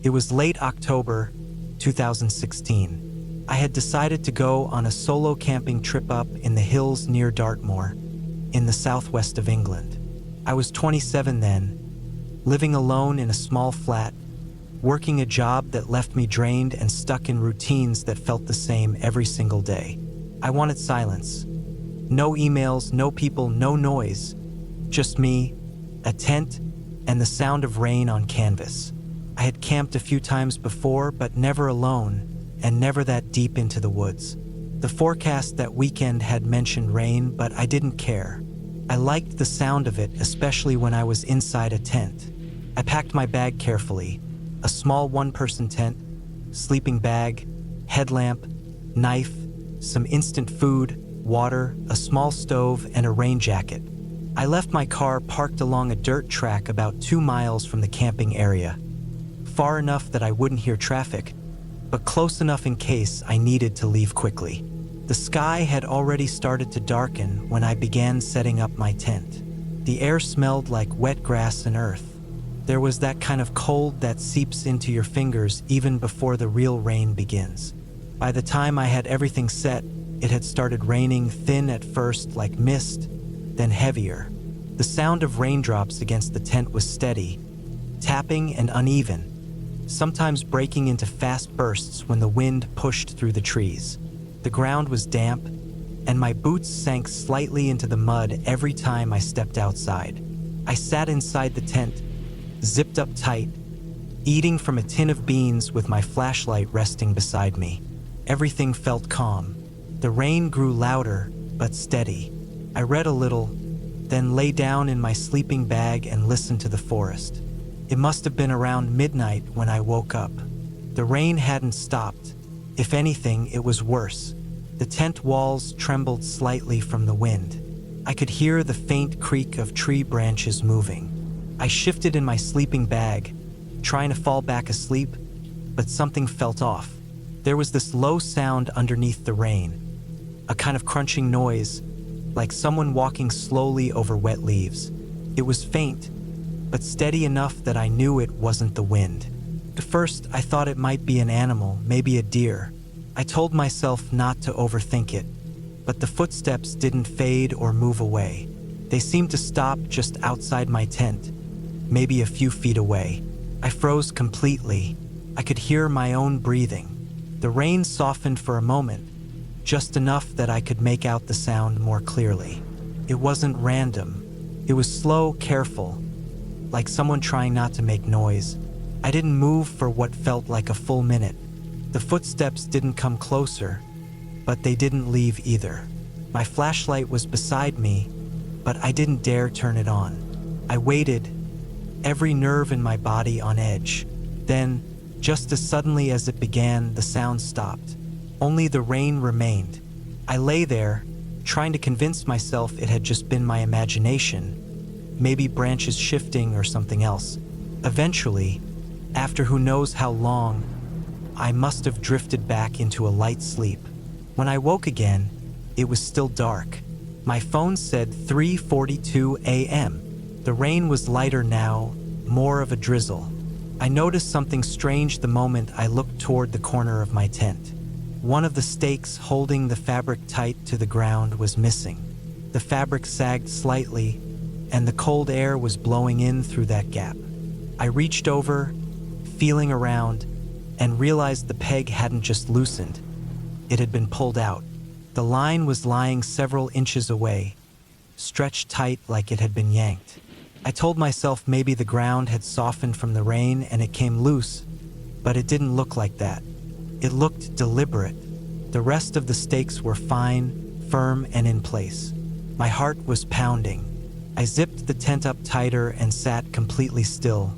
It was late October 2016. I had decided to go on a solo camping trip up in the hills near Dartmoor, in the southwest of England. I was 27 then, living alone in a small flat, working a job that left me drained and stuck in routines that felt the same every single day. I wanted silence. No emails, no people, no noise. Just me, a tent, and the sound of rain on canvas. I had camped a few times before, but never alone, and never that deep into the woods. The forecast that weekend had mentioned rain, but I didn't care. I liked the sound of it, especially when I was inside a tent. I packed my bag carefully. A small one-person tent, sleeping bag, headlamp, knife, some instant food, water, a small stove, and a rain jacket. I left my car parked along a dirt track about 2 miles from the camping area. Far enough that I wouldn't hear traffic, but close enough in case I needed to leave quickly. The sky had already started to darken when I began setting up my tent. The air smelled like wet grass and earth. There was that kind of cold that seeps into your fingers even before the real rain begins. By the time I had everything set, it had started raining, thin at first like mist, then heavier. The sound of raindrops against the tent was steady, tapping and uneven, sometimes breaking into fast bursts when the wind pushed through the trees. The ground was damp, and my boots sank slightly into the mud every time I stepped outside. I sat inside the tent, zipped up tight, eating from a tin of beans with my flashlight resting beside me. Everything felt calm. The rain grew louder, but steady. I read a little, then lay down in my sleeping bag and listened to the forest. It must have been around midnight when I woke up. The rain hadn't stopped. If anything, it was worse. The tent walls trembled slightly from the wind. I could hear the faint creak of tree branches moving. I shifted in my sleeping bag, trying to fall back asleep, but something felt off. There was this low sound underneath the rain, a kind of crunching noise, like someone walking slowly over wet leaves. It was faint, but steady enough that I knew it wasn't the wind. At first, I thought it might be an animal, maybe a deer. I told myself not to overthink it, but the footsteps didn't fade or move away. They seemed to stop just outside my tent, maybe a few feet away. I froze completely. I could hear my own breathing. The rain softened for a moment, just enough that I could make out the sound more clearly. It wasn't random. It was slow, careful, like someone trying not to make noise. I didn't move for what felt like a full minute. The footsteps didn't come closer, but they didn't leave either. My flashlight was beside me, but I didn't dare turn it on. I waited, every nerve in my body on edge. Then, just as suddenly as it began, the sound stopped. Only the rain remained. I lay there, trying to convince myself it had just been my imagination, maybe branches shifting or something else. Eventually, after who knows how long, I must have drifted back into a light sleep. When I woke again, it was still dark. My phone said 3:42 a.m. The rain was lighter now, more of a drizzle. I noticed something strange the moment I looked toward the corner of my tent. One of the stakes holding the fabric tight to the ground was missing. The fabric sagged slightly, and the cold air was blowing in through that gap. I reached over, feeling around, and realized the peg hadn't just loosened. It had been pulled out. The line was lying several inches away, stretched tight like it had been yanked. I told myself maybe the ground had softened from the rain and it came loose, but it didn't look like that. It looked deliberate. The rest of the stakes were fine, firm, and in place. My heart was pounding. I zipped the tent up tighter and sat completely still,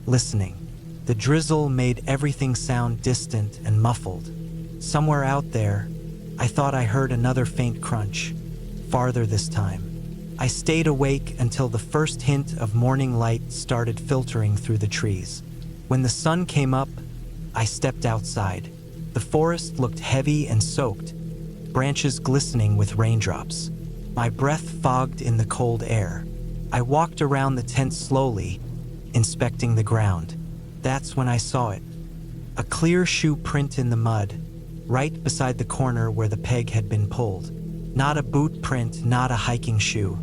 listening. The drizzle made everything sound distant and muffled. Somewhere out there, I thought I heard another faint crunch, farther this time. I stayed awake until the first hint of morning light started filtering through the trees. When the sun came up, I stepped outside. The forest looked heavy and soaked, branches glistening with raindrops. My breath fogged in the cold air. I walked around the tent slowly, inspecting the ground. That's when I saw it. A clear shoe print in the mud, right beside the corner where the peg had been pulled. Not a boot print, not a hiking shoe.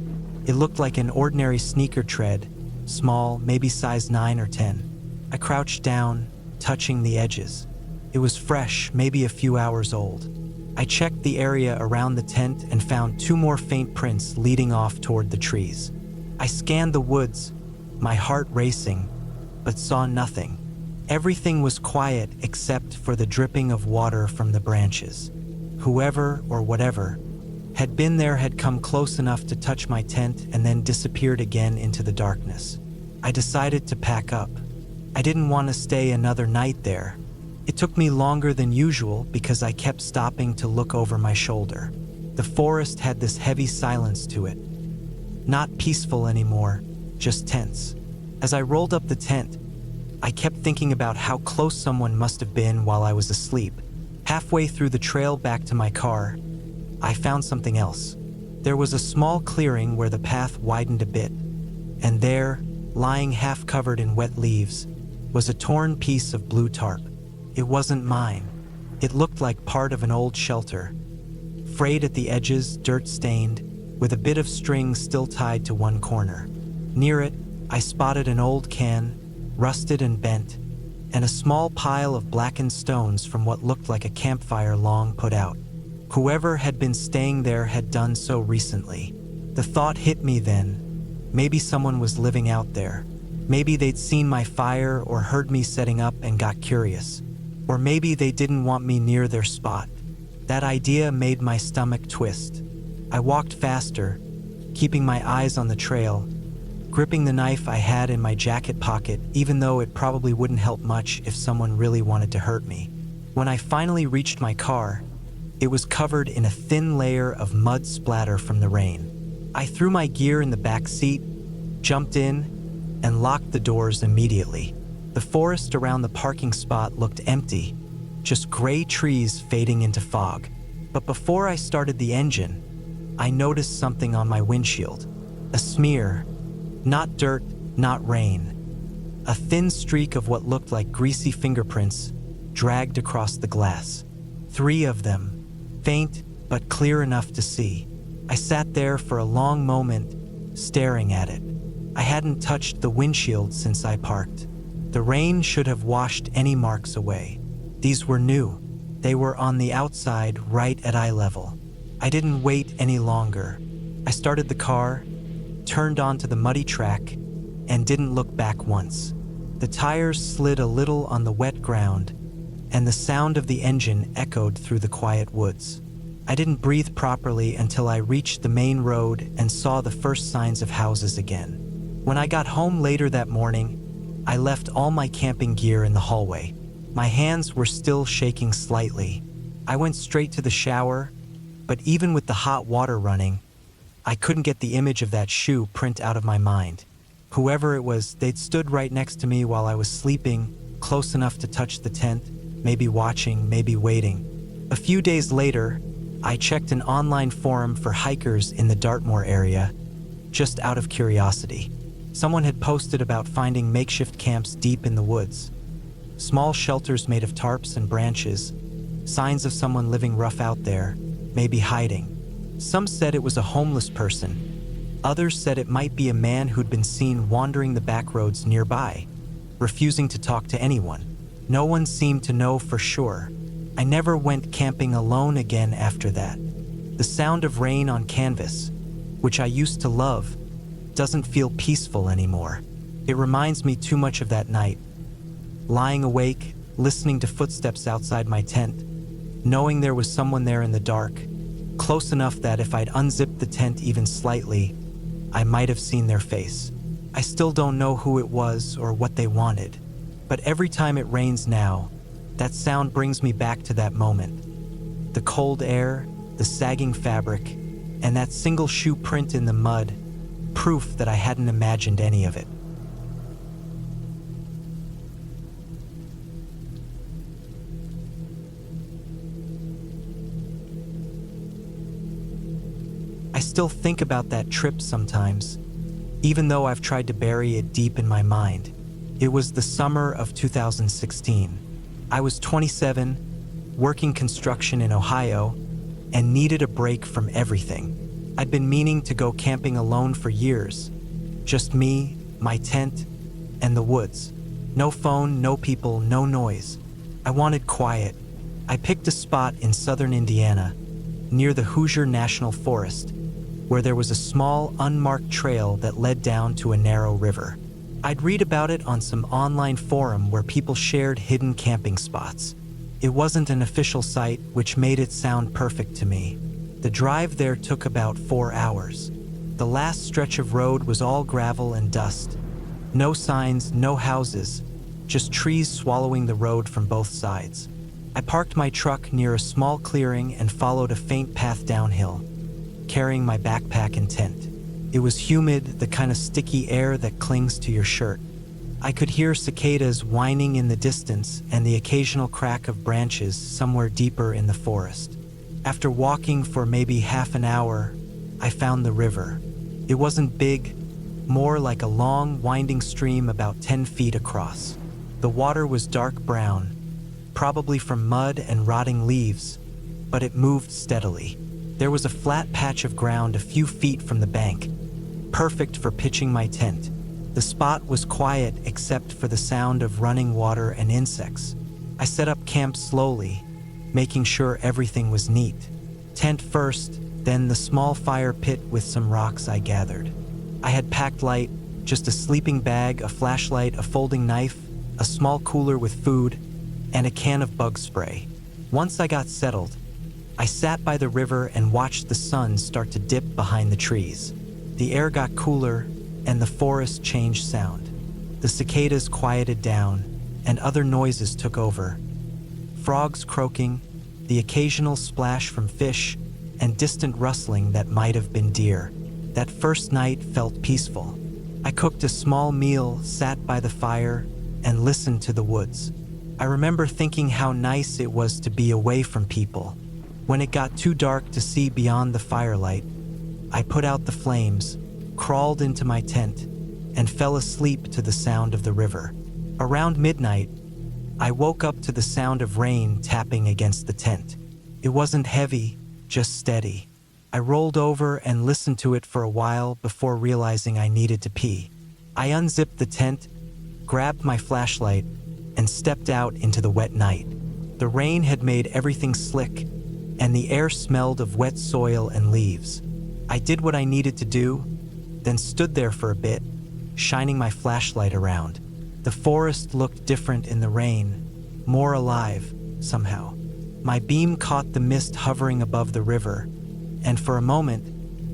It looked like an ordinary sneaker tread, small, maybe size 9 or 10. I crouched down, touching the edges. It was fresh, maybe a few hours old. I checked the area around the tent and found 2 more faint prints leading off toward the trees. I scanned the woods, my heart racing, but saw nothing. Everything was quiet except for the dripping of water from the branches. Whoever or whatever had been there had come close enough to touch my tent and then disappeared again into the darkness. I decided to pack up. I didn't want to stay another night there. It took me longer than usual because I kept stopping to look over my shoulder. The forest had this heavy silence to it. Not peaceful anymore, just tense. As I rolled up the tent, I kept thinking about how close someone must have been while I was asleep. Halfway through the trail back to my car, I found something else. There was a small clearing where the path widened a bit, and there, lying half covered in wet leaves, was a torn piece of blue tarp. It wasn't mine. It looked like part of an old shelter. Frayed at the edges, dirt-stained, with a bit of string still tied to one corner. Near it, I spotted an old can, rusted and bent, and a small pile of blackened stones from what looked like a campfire long put out. Whoever had been staying there had done so recently. The thought hit me then. Maybe someone was living out there. Maybe they'd seen my fire or heard me setting up and got curious. Or maybe they didn't want me near their spot. That idea made my stomach twist. I walked faster, keeping my eyes on the trail, gripping the knife I had in my jacket pocket, even though it probably wouldn't help much if someone really wanted to hurt me. When I finally reached my car, it was covered in a thin layer of mud splatter from the rain. I threw my gear in the back seat, jumped in, and locked the doors immediately. The forest around the parking spot looked empty, just gray trees fading into fog. But before I started the engine, I noticed something on my windshield. A smear, not dirt, not rain. A thin streak of what looked like greasy fingerprints dragged across the glass. 3 of them, faint but clear enough to see. I sat there for a long moment, staring at it. I hadn't touched the windshield since I parked. The rain should have washed any marks away. These were new. They were on the outside, right at eye level. I didn't wait any longer. I started the car, turned onto the muddy track, and didn't look back once. The tires slid a little on the wet ground, and the sound of the engine echoed through the quiet woods. I didn't breathe properly until I reached the main road and saw the first signs of houses again. When I got home later that morning, I left all my camping gear in the hallway. My hands were still shaking slightly. I went straight to the shower, but even with the hot water running, I couldn't get the image of that shoe print out of my mind. Whoever it was, they'd stood right next to me while I was sleeping, close enough to touch the tent, maybe watching, maybe waiting. A few days later, I checked an online forum for hikers in the Dartmoor area, just out of curiosity. Someone had posted about finding makeshift camps deep in the woods. Small shelters made of tarps and branches, signs of someone living rough out there, maybe hiding. Some said it was a homeless person. Others said it might be a man who'd been seen wandering the back roads nearby, refusing to talk to anyone. No one seemed to know for sure. I never went camping alone again after that. The sound of rain on canvas, which I used to love, doesn't feel peaceful anymore. It reminds me too much of that night. Lying awake, listening to footsteps outside my tent, knowing there was someone there in the dark, close enough that if I'd unzipped the tent even slightly, I might have seen their face. I still don't know who it was or what they wanted, but every time it rains now, that sound brings me back to that moment. The cold air, the sagging fabric, and that single shoe print in the mud, proof that I hadn't imagined any of it. I still think about that trip sometimes, even though I've tried to bury it deep in my mind. It was the summer of 2016. I was 27, working construction in Ohio, and needed a break from everything. I'd been meaning to go camping alone for years. Just me, my tent, and the woods. No phone, no people, no noise. I wanted quiet. I picked a spot in southern Indiana, near the Hoosier National Forest, where there was a small, unmarked trail that led down to a narrow river. I'd read about it on some online forum where people shared hidden camping spots. It wasn't an official site, which made it sound perfect to me. The drive there took about 4 hours. The last stretch of road was all gravel and dust. No signs, no houses, just trees swallowing the road from both sides. I parked my truck near a small clearing and followed a faint path downhill, carrying my backpack and tent. It was humid, the kind of sticky air that clings to your shirt. I could hear cicadas whining in the distance and the occasional crack of branches somewhere deeper in the forest. After walking for maybe half an hour, I found the river. It wasn't big, more like a long, winding stream about 10 feet across. The water was dark brown, probably from mud and rotting leaves, but it moved steadily. There was a flat patch of ground a few feet from the bank, perfect for pitching my tent. The spot was quiet except for the sound of running water and insects. I set up camp slowly, making sure everything was neat. Tent first, then the small fire pit with some rocks I gathered. I had packed light, just a sleeping bag, a flashlight, a folding knife, a small cooler with food, and a can of bug spray. Once I got settled, I sat by the river and watched the sun start to dip behind the trees. The air got cooler, and the forest changed sound. The cicadas quieted down, and other noises took over. Frogs croaking, the occasional splash from fish, and distant rustling that might have been deer. That first night felt peaceful. I cooked a small meal, sat by the fire, and listened to the woods. I remember thinking how nice it was to be away from people. When it got too dark to see beyond the firelight, I put out the flames, crawled into my tent, and fell asleep to the sound of the river. Around midnight, I woke up to the sound of rain tapping against the tent. It wasn't heavy, just steady. I rolled over and listened to it for a while before realizing I needed to pee. I unzipped the tent, grabbed my flashlight, and stepped out into the wet night. The rain had made everything slick, and the air smelled of wet soil and leaves. I did what I needed to do, then stood there for a bit, shining my flashlight around. The forest looked different in the rain, more alive, somehow. My beam caught the mist hovering above the river, and for a moment,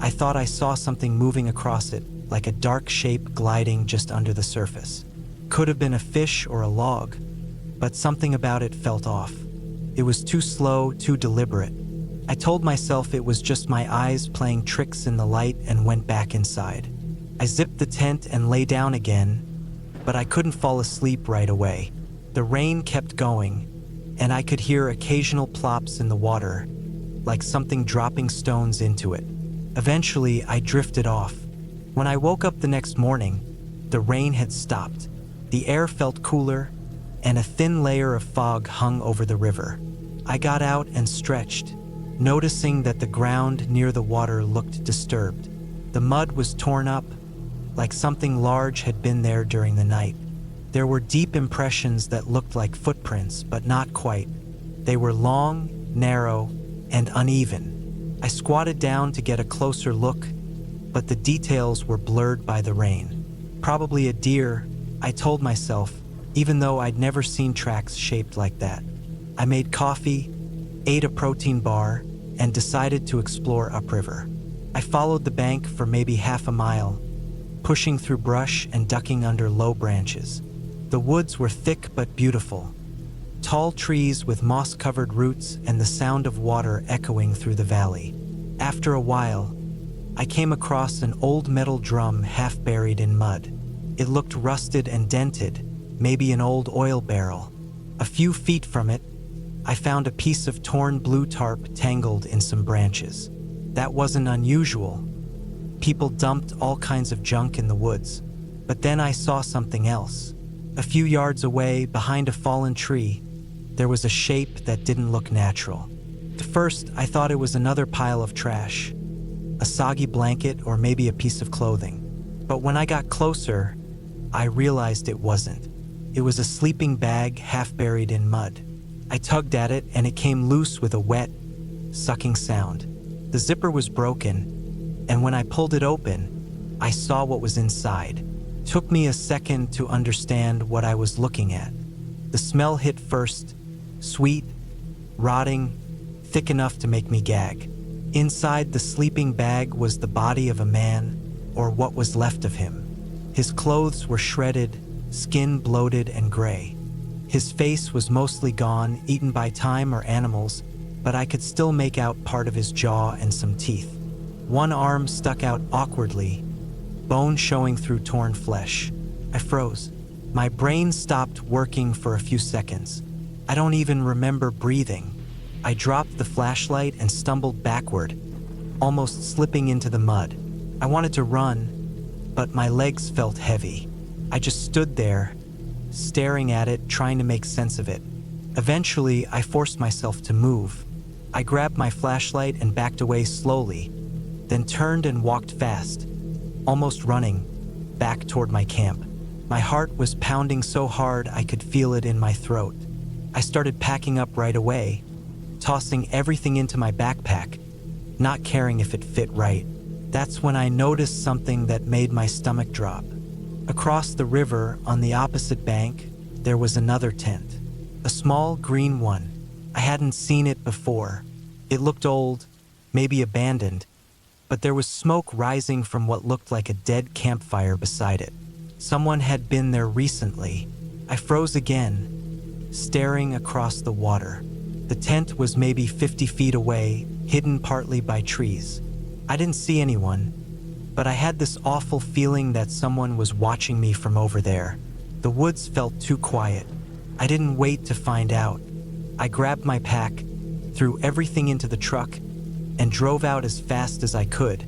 I thought I saw something moving across it, like a dark shape gliding just under the surface. Could have been a fish or a log, but something about it felt off. It was too slow, too deliberate. I told myself it was just my eyes playing tricks in the light and went back inside. I zipped the tent and lay down again, but I couldn't fall asleep right away. The rain kept going, and I could hear occasional plops in the water, like something dropping stones into it. Eventually, I drifted off. When I woke up the next morning, the rain had stopped. The air felt cooler, and a thin layer of fog hung over the river. I got out and stretched, noticing that the ground near the water looked disturbed. The mud was torn up, like something large had been there during the night. There were deep impressions that looked like footprints, but not quite. They were long, narrow, and uneven. I squatted down to get a closer look, but the details were blurred by the rain. Probably a deer, I told myself, even though I'd never seen tracks shaped like that. I made coffee, ate a protein bar, and decided to explore upriver. I followed the bank for maybe half a mile, pushing through brush and ducking under low branches. The woods were thick but beautiful, tall trees with moss-covered roots and the sound of water echoing through the valley. After a while, I came across an old metal drum half buried in mud. It looked rusted and dented, maybe an old oil barrel. A few feet from it, I found a piece of torn blue tarp tangled in some branches. That wasn't unusual. People dumped all kinds of junk in the woods. But then I saw something else. A few yards away, behind a fallen tree, there was a shape that didn't look natural. At first, I thought it was another pile of trash, a soggy blanket or maybe a piece of clothing. But when I got closer, I realized it wasn't. It was a sleeping bag half buried in mud. I tugged at it and it came loose with a wet, sucking sound. The zipper was broken, and when I pulled it open, I saw what was inside. It took me a second to understand what I was looking at. The smell hit first, sweet, rotting, thick enough to make me gag. Inside the sleeping bag was the body of a man, or what was left of him. His clothes were shredded, skin bloated and gray. His face was mostly gone, eaten by time or animals, but I could still make out part of his jaw and some teeth. One arm stuck out awkwardly, bone showing through torn flesh. I froze. My brain stopped working for a few seconds. I don't even remember breathing. I dropped the flashlight and stumbled backward, almost slipping into the mud. I wanted to run, but my legs felt heavy. I just stood there, staring at it, trying to make sense of it. Eventually, I forced myself to move. I grabbed my flashlight and backed away slowly, then turned and walked fast, almost running, back toward my camp. My heart was pounding so hard I could feel it in my throat. I started packing up right away, tossing everything into my backpack, not caring if it fit right. That's when I noticed something that made my stomach drop. Across the river, on the opposite bank, there was another tent. A small green one. I hadn't seen it before. It looked old, maybe abandoned, but there was smoke rising from what looked like a dead campfire beside it. Someone had been there recently. I froze again, staring across the water. The tent was maybe 50 feet away, hidden partly by trees. I didn't see anyone, but I had this awful feeling that someone was watching me from over there. The woods felt too quiet. I didn't wait to find out. I grabbed my pack, threw everything into the truck, and drove out as fast as I could,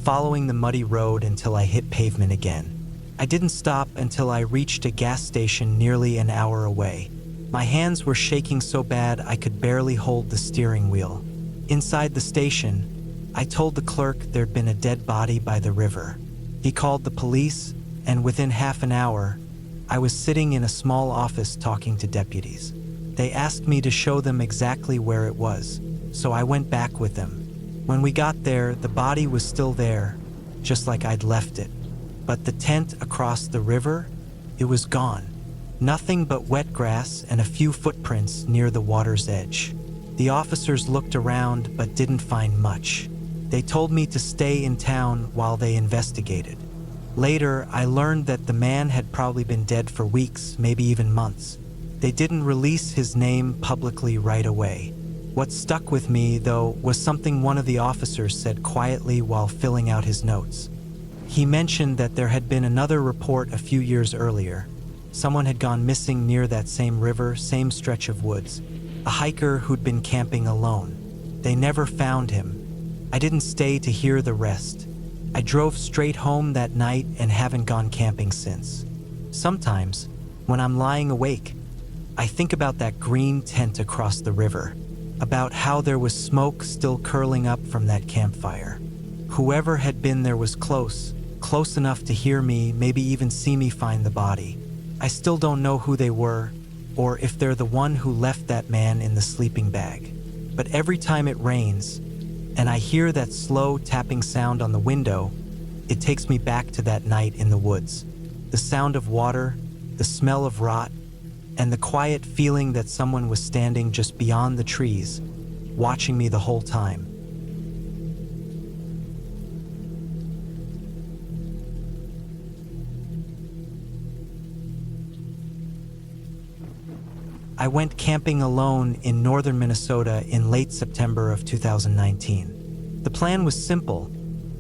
following the muddy road until I hit pavement again. I didn't stop until I reached a gas station nearly an hour away. My hands were shaking so bad I could barely hold the steering wheel. Inside the station, I told the clerk there'd been a dead body by the river. He called the police, and within half an hour, I was sitting in a small office talking to deputies. They asked me to show them exactly where it was, so I went back with them. When we got there, the body was still there, just like I'd left it. But the tent across the river, it was gone. Nothing but wet grass and a few footprints near the water's edge. The officers looked around but didn't find much. They told me to stay in town while they investigated. Later, I learned that the man had probably been dead for weeks, maybe even months. They didn't release his name publicly right away. What stuck with me, though, was something one of the officers said quietly while filling out his notes. He mentioned that there had been another report a few years earlier. Someone had gone missing near that same river, same stretch of woods. A hiker who'd been camping alone. They never found him. I didn't stay to hear the rest. I drove straight home that night and haven't gone camping since. Sometimes, when I'm lying awake, I think about that green tent across the river, about how there was smoke still curling up from that campfire. Whoever had been there was close enough to hear me, maybe even see me find the body. I still don't know who they were, or if they're the one who left that man in the sleeping bag. But every time it rains, and I hear that slow tapping sound on the window, it takes me back to that night in the woods. The sound of water, the smell of rot, and the quiet feeling that someone was standing just beyond the trees, watching me the whole time. I went camping alone in northern Minnesota in late September of 2019. The plan was simple: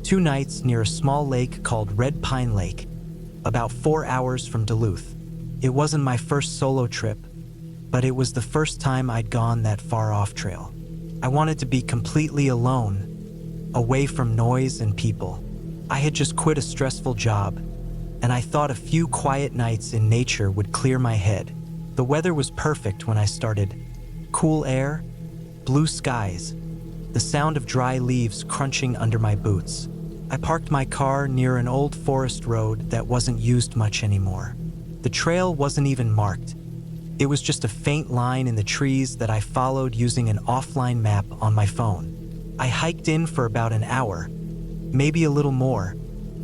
2 nights near a small lake called Red Pine Lake, about 4 hours from Duluth. It wasn't my first solo trip, but it was the first time I'd gone that far off trail. I wanted to be completely alone, away from noise and people. I had just quit a stressful job, and I thought a few quiet nights in nature would clear my head. The weather was perfect when I started. Cool air, blue skies, the sound of dry leaves crunching under my boots. I parked my car near an old forest road that wasn't used much anymore. The trail wasn't even marked. It was just a faint line in the trees that I followed using an offline map on my phone. I hiked in for about an hour, maybe a little more,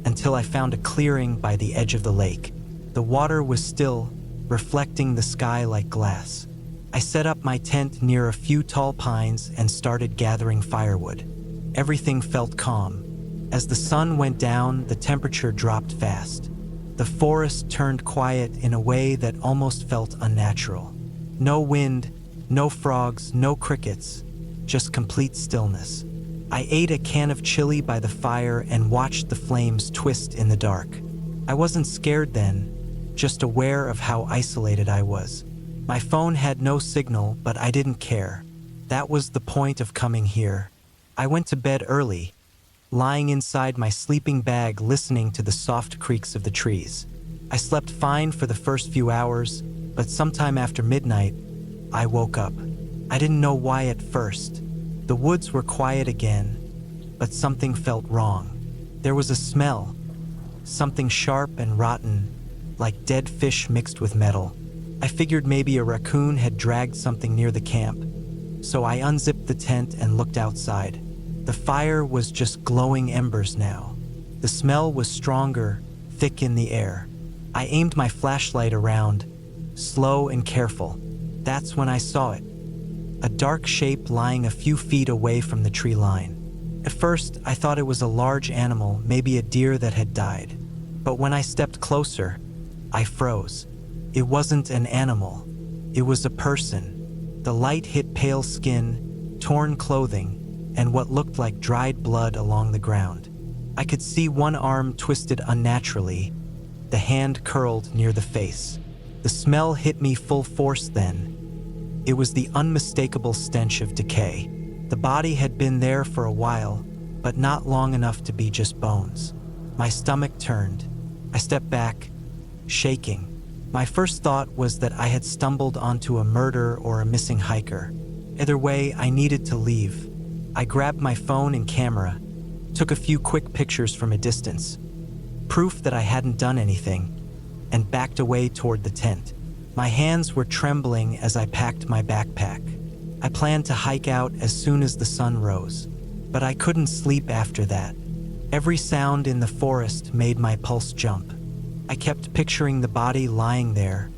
until I found a clearing by the edge of the lake. The water was still, reflecting the sky like glass. I set up my tent near a few tall pines and started gathering firewood. Everything felt calm. As the sun went down, the temperature dropped fast. The forest turned quiet in a way that almost felt unnatural. No wind, no frogs, no crickets, just complete stillness. I ate a can of chili by the fire and watched the flames twist in the dark. I wasn't scared then, just aware of how isolated I was. My phone had no signal, but I didn't care. That was the point of coming here. I went to bed early, lying inside my sleeping bag listening to the soft creaks of the trees. I slept fine for the first few hours, but sometime after midnight, I woke up. I didn't know why at first. The woods were quiet again, but something felt wrong. There was a smell, something sharp and rotten, like dead fish mixed with metal. I figured maybe a raccoon had dragged something near the camp, so I unzipped the tent and looked outside. The fire was just glowing embers now. The smell was stronger, thick in the air. I aimed my flashlight around, slow and careful. That's when I saw it. A dark shape lying a few feet away from the tree line. At first, I thought it was a large animal, maybe a deer that had died. But when I stepped closer, I froze. It wasn't an animal. It was a person. The light hit pale skin, torn clothing, and what looked like dried blood along the ground. I could see one arm twisted unnaturally, the hand curled near the face. The smell hit me full force then. It was the unmistakable stench of decay. The body had been there for a while, but not long enough to be just bones. My stomach turned. I stepped back, shaking. My first thought was that I had stumbled onto a murder or a missing hiker. Either way, I needed to leave. I grabbed my phone and camera, took a few quick pictures from a distance, proof that I hadn't done anything, and backed away toward the tent. My hands were trembling as I packed my backpack. I planned to hike out as soon as the sun rose, but I couldn't sleep after that. Every sound in the forest made my pulse jump. I kept picturing the body lying there,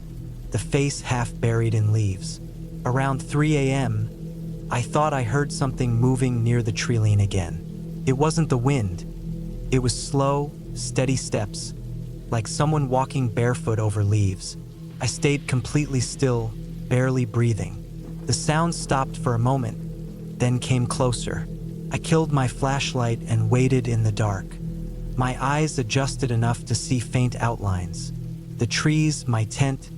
the face half buried in leaves. Around 3 a.m., I thought I heard something moving near the tree line again. It wasn't the wind. It was slow, steady steps, like someone walking barefoot over leaves. I stayed completely still, barely breathing. The sound stopped for a moment, then came closer. I killed my flashlight and waited in the dark. My eyes adjusted enough to see faint outlines. The trees, my tent,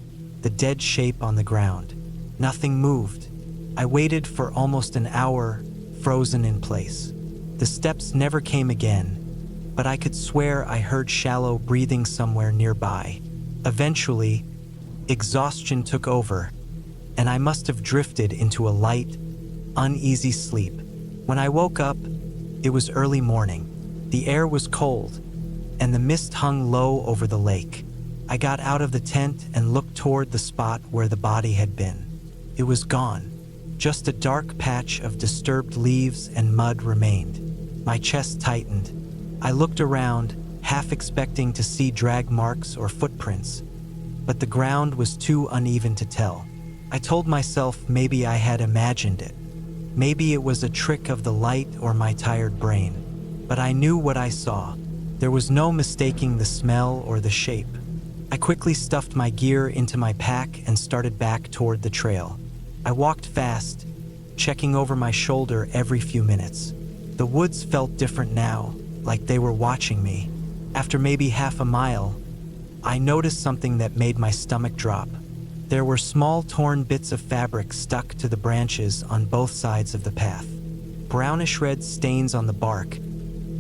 the dead shape on the ground. Nothing moved. I waited for almost an hour, frozen in place. The steps never came again, but I could swear I heard shallow breathing somewhere nearby. Eventually, exhaustion took over, and I must have drifted into a light, uneasy sleep. When I woke up, it was early morning. The air was cold, and the mist hung low over the lake. I got out of the tent and looked toward the spot where the body had been. It was gone. Just a dark patch of disturbed leaves and mud remained. My chest tightened. I looked around, half expecting to see drag marks or footprints, but the ground was too uneven to tell. I told myself maybe I had imagined it. Maybe it was a trick of the light or my tired brain. But I knew what I saw. There was no mistaking the smell or the shape. I quickly stuffed my gear into my pack and started back toward the trail. I walked fast, checking over my shoulder every few minutes. The woods felt different now, like they were watching me. After maybe half a mile, I noticed something that made my stomach drop. There were small torn bits of fabric stuck to the branches on both sides of the path. Brownish red stains on the bark,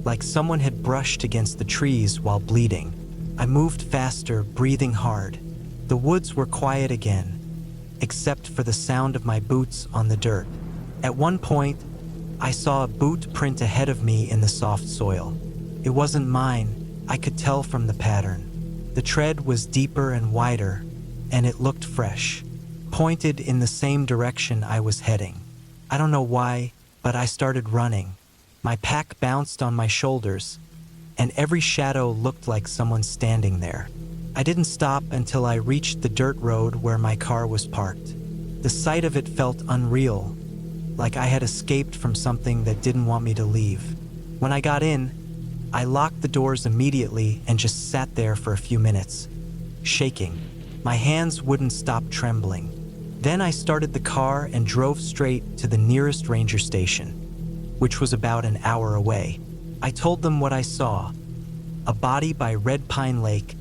like someone had brushed against the trees while bleeding. I moved faster, breathing hard. The woods were quiet again, except for the sound of my boots on the dirt. At one point, I saw a boot print ahead of me in the soft soil. It wasn't mine, I could tell from the pattern. The tread was deeper and wider, and it looked fresh, pointed in the same direction I was heading. I don't know why, but I started running. My pack bounced on my shoulders, and every shadow looked like someone standing there. I didn't stop until I reached the dirt road where my car was parked. The sight of it felt unreal, like I had escaped from something that didn't want me to leave. When I got in, I locked the doors immediately and just sat there for a few minutes, shaking. My hands wouldn't stop trembling. Then I started the car and drove straight to the nearest ranger station, which was about an hour away. I told them what I saw: a body by Red Pine Lake,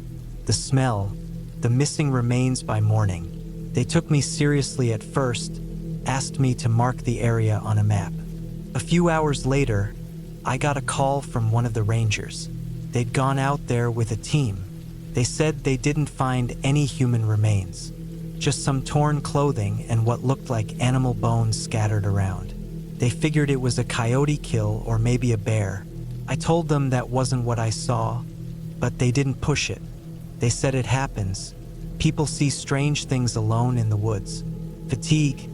the smell, the missing remains by morning. They took me seriously at first, asked me to mark the area on a map. A few hours later, I got a call from one of the rangers. They'd gone out there with a team. They said they didn't find any human remains, just some torn clothing and what looked like animal bones scattered around. They figured it was a coyote kill or maybe a bear. I told them that wasn't what I saw, but they didn't push it. They said it happens. People see strange things alone in the woods. Fatigue,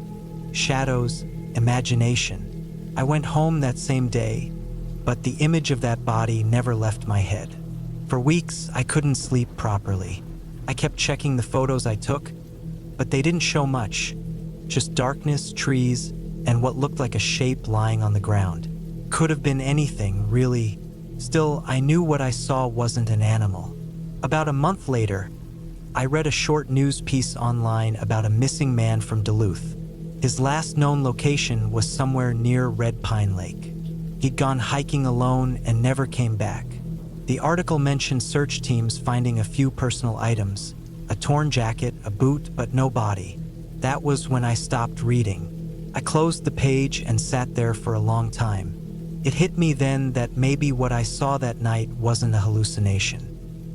shadows, imagination. I went home that same day, but the image of that body never left my head. For weeks, I couldn't sleep properly. I kept checking the photos I took, but they didn't show much. Just darkness, trees, and what looked like a shape lying on the ground. Could have been anything, really. Still, I knew what I saw wasn't an animal. About a month later, I read a short news piece online about a missing man from Duluth. His last known location was somewhere near Red Pine Lake. He'd gone hiking alone and never came back. The article mentioned search teams finding a few personal items, a torn jacket, a boot, but no body. That was when I stopped reading. I closed the page and sat there for a long time. It hit me then that maybe what I saw that night wasn't a hallucination.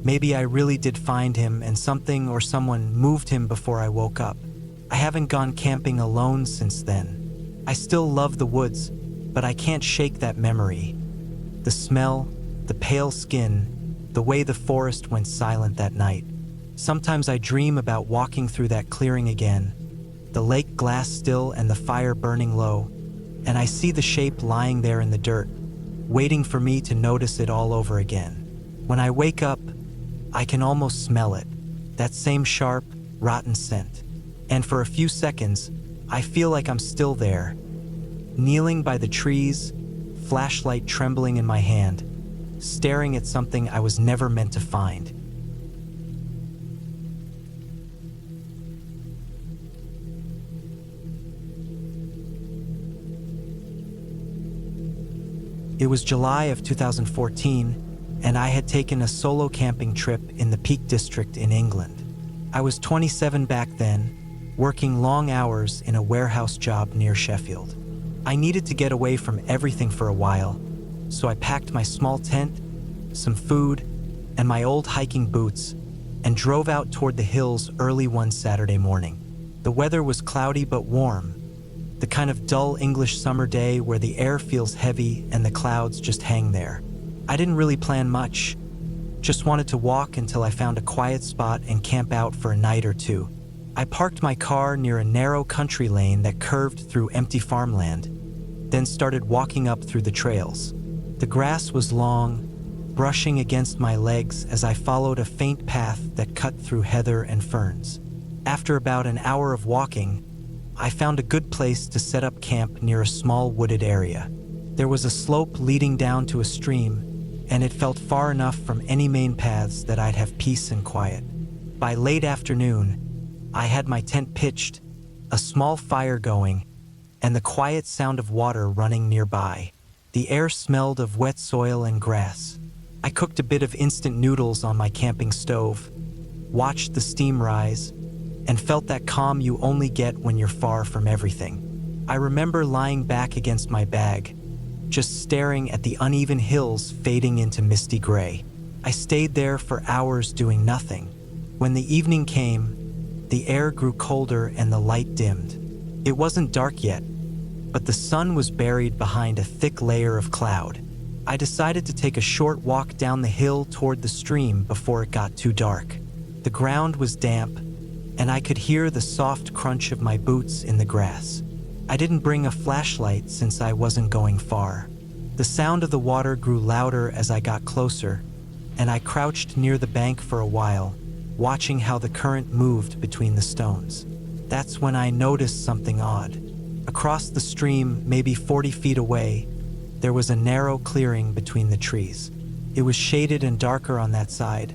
Maybe I really did find him and something or someone moved him before I woke up. I haven't gone camping alone since then. I still love the woods, but I can't shake that memory. The smell, the pale skin, the way the forest went silent that night. Sometimes I dream about walking through that clearing again, the lake glass still and the fire burning low, and I see the shape lying there in the dirt, waiting for me to notice it all over again. When I wake up, I can almost smell it, that same sharp, rotten scent. And for a few seconds, I feel like I'm still there, kneeling by the trees, flashlight trembling in my hand, staring at something I was never meant to find. It was July of 2014, and I had taken a solo camping trip in the Peak District in England. I was 27 back then, working long hours in a warehouse job near Sheffield. I needed to get away from everything for a while, so I packed my small tent, some food, and my old hiking boots, and drove out toward the hills early one Saturday morning. The weather was cloudy but warm, the kind of dull English summer day where the air feels heavy and the clouds just hang there. I didn't really plan much, just wanted to walk until I found a quiet spot and camp out for a night or two. I parked my car near a narrow country lane that curved through empty farmland, then started walking up through the trails. The grass was long, brushing against my legs as I followed a faint path that cut through heather and ferns. After about an hour of walking, I found a good place to set up camp near a small wooded area. There was a slope leading down to a stream, and it felt far enough from any main paths that I'd have peace and quiet. By late afternoon, I had my tent pitched, a small fire going, and the quiet sound of water running nearby. The air smelled of wet soil and grass. I cooked a bit of instant noodles on my camping stove, watched the steam rise, and felt that calm you only get when you're far from everything. I remember lying back against my bag, just staring at the uneven hills fading into misty gray. I stayed there for hours doing nothing. When the evening came, The air grew colder and the light dimmed. It wasn't dark yet, but the sun was buried behind a thick layer of cloud. I decided to take a short walk down the hill toward the stream before it got too dark. The ground was damp, and I could hear the soft crunch of my boots in the grass. I didn't bring a flashlight since I wasn't going far. The sound of the water grew louder as I got closer, and I crouched near the bank for a while, watching how the current moved between the stones. That's when I noticed something odd. Across the stream, maybe 40 feet away, there was a narrow clearing between the trees. It was shaded and darker on that side,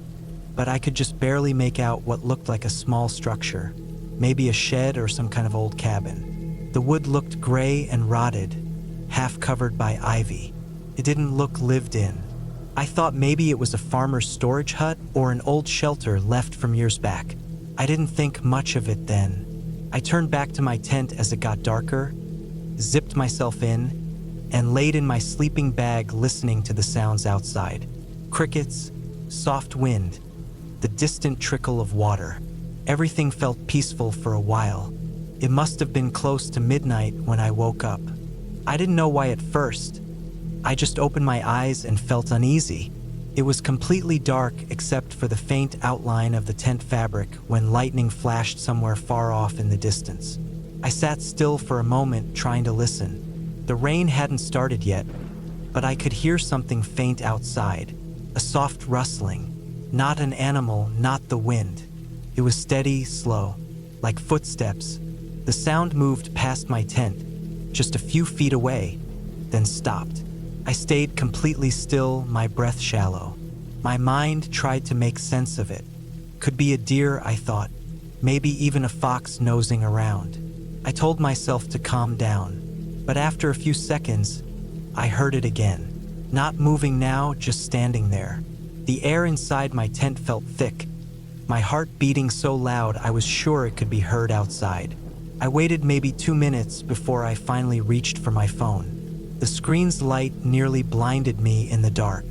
but I could just barely make out what looked like a small structure, maybe a shed or some kind of old cabin. The wood looked gray and rotted, half covered by ivy. It didn't look lived in. I thought maybe it was a farmer's storage hut or an old shelter left from years back. I didn't think much of it then. I turned back to my tent as it got darker, zipped myself in, and laid in my sleeping bag listening to the sounds outside. Crickets, soft wind, the distant trickle of water. Everything felt peaceful for a while. It must have been close to midnight when I woke up. I didn't know why at first. I just opened my eyes and felt uneasy. It was completely dark except for the faint outline of the tent fabric when lightning flashed somewhere far off in the distance. I sat still for a moment trying to listen. The rain hadn't started yet, but I could hear something faint outside, a soft rustling. Not an animal, not the wind. It was steady, slow, like footsteps. The sound moved past my tent, just a few feet away, then stopped. I stayed completely still, my breath shallow. My mind tried to make sense of it. Could be a deer, I thought, maybe even a fox nosing around. I told myself to calm down, but after a few seconds, I heard it again. Not moving now, just standing there. The air inside my tent felt thick, my heart beating so loud I was sure it could be heard outside. I waited maybe 2 minutes before I finally reached for my phone. The screen's light nearly blinded me in the dark.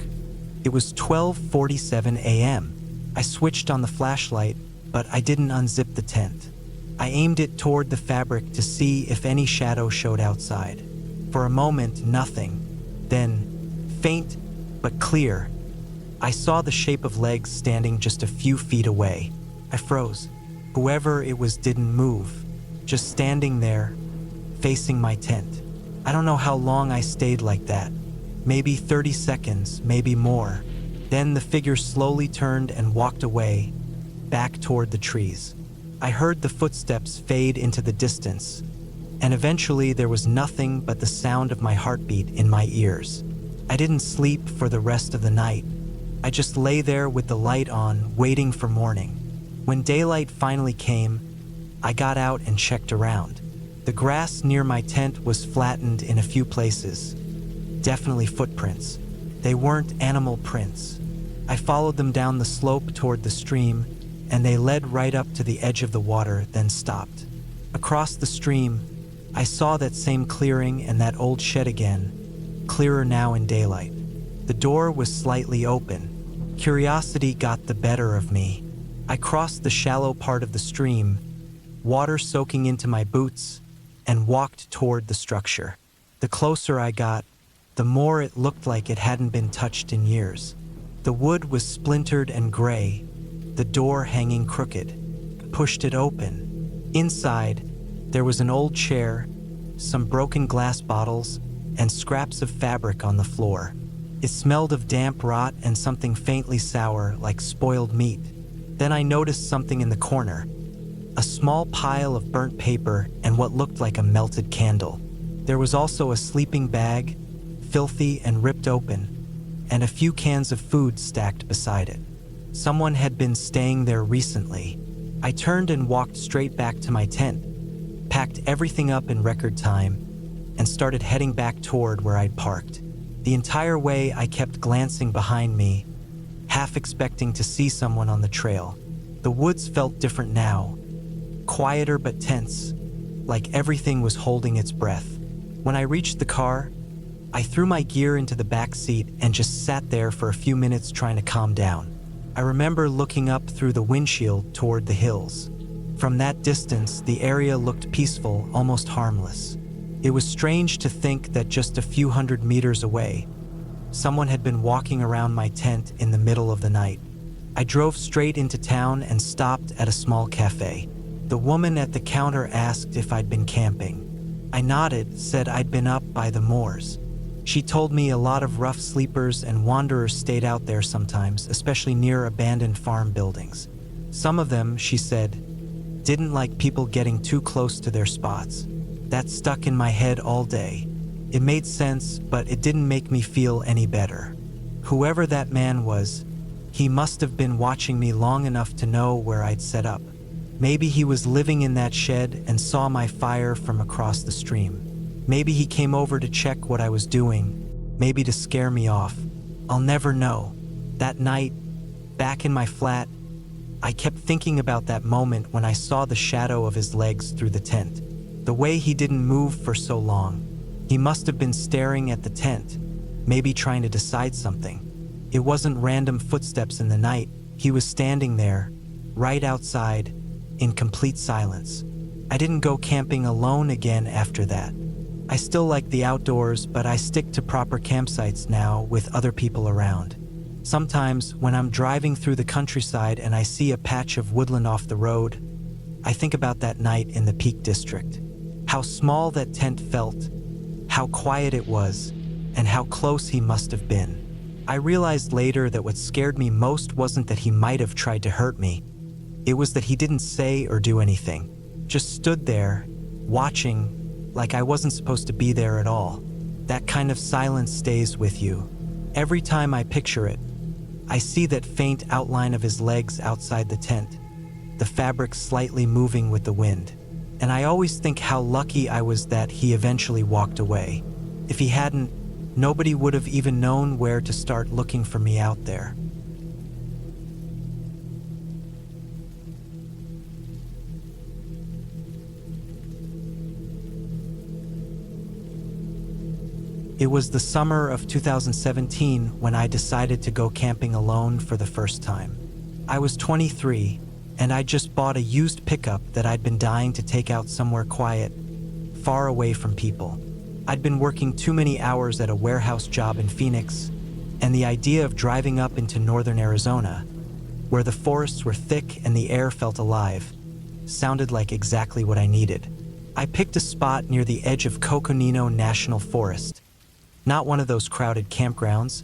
It was 12:47 a.m. I switched on the flashlight, but I didn't unzip the tent. I aimed it toward the fabric to see if any shadow showed outside. For a moment, nothing. Then, faint but clear, I saw the shape of legs standing just a few feet away. I froze. Whoever it was didn't move, just standing there, facing my tent. I don't know how long I stayed like that. Maybe 30 seconds, maybe more. Then the figure slowly turned and walked away, back toward the trees. I heard the footsteps fade into the distance, and eventually there was nothing but the sound of my heartbeat in my ears. I didn't sleep for the rest of the night. I just lay there with the light on, waiting for morning. When daylight finally came, I got out and checked around. The grass near my tent was flattened in a few places. Definitely footprints. They weren't animal prints. I followed them down the slope toward the stream, and they led right up to the edge of the water, then stopped. Across the stream, I saw that same clearing and that old shed again, clearer now in daylight. The door was slightly open. Curiosity got the better of me. I crossed the shallow part of the stream, water soaking into my boots, and walked toward the structure. The closer I got, the more it looked like it hadn't been touched in years. The wood was splintered and gray, the door hanging crooked. Pushed it open. Inside, there was an old chair, some broken glass bottles, and scraps of fabric on the floor. It smelled of damp rot and something faintly sour like spoiled meat. Then I noticed something in the corner. A small pile of burnt paper and what looked like a melted candle. There was also a sleeping bag, filthy and ripped open, and a few cans of food stacked beside it. Someone had been staying there recently. I turned and walked straight back to my tent, packed everything up in record time, and started heading back toward where I'd parked. The entire way I kept glancing behind me, half expecting to see someone on the trail. The woods felt different now. Quieter but tense, like everything was holding its breath. When I reached the car, I threw my gear into the back seat and just sat there for a few minutes trying to calm down. I remember looking up through the windshield toward the hills. From that distance, the area looked peaceful, almost harmless. It was strange to think that just a few hundred meters away, someone had been walking around my tent in the middle of the night. I drove straight into town and stopped at a small cafe. The woman at the counter asked if I'd been camping. I nodded, said I'd been up by the moors. She told me a lot of rough sleepers and wanderers stayed out there sometimes, especially near abandoned farm buildings. Some of them, she said, didn't like people getting too close to their spots. That stuck in my head all day. It made sense, but it didn't make me feel any better. Whoever that man was, he must have been watching me long enough to know where I'd set up. Maybe he was living in that shed and saw my fire from across the stream. Maybe he came over to check what I was doing, maybe to scare me off. I'll never know. That night, back in my flat, I kept thinking about that moment when I saw the shadow of his legs through the tent. The way he didn't move for so long. He must have been staring at the tent, maybe trying to decide something. It wasn't random footsteps in the night. He was standing there, right outside, in complete silence. I didn't go camping alone again after that. I still like the outdoors, but I stick to proper campsites now with other people around. Sometimes, when I'm driving through the countryside and I see a patch of woodland off the road, I think about that night in the Peak District. How small that tent felt, how quiet it was, and how close he must have been. I realized later that what scared me most wasn't that he might have tried to hurt me. It was that he didn't say or do anything, just stood there, watching, like I wasn't supposed to be there at all. That kind of silence stays with you. Every time I picture it, I see that faint outline of his legs outside the tent, the fabric slightly moving with the wind. And I always think how lucky I was that he eventually walked away. If he hadn't, nobody would have even known where to start looking for me out there. It was the summer of 2017 when I decided to go camping alone for the first time. I was 23, and I just bought a used pickup that I'd been dying to take out somewhere quiet, far away from people. I'd been working too many hours at a warehouse job in Phoenix, and the idea of driving up into northern Arizona, where the forests were thick and the air felt alive, sounded like exactly what I needed. I picked a spot near the edge of Coconino National Forest. Not one of those crowded campgrounds,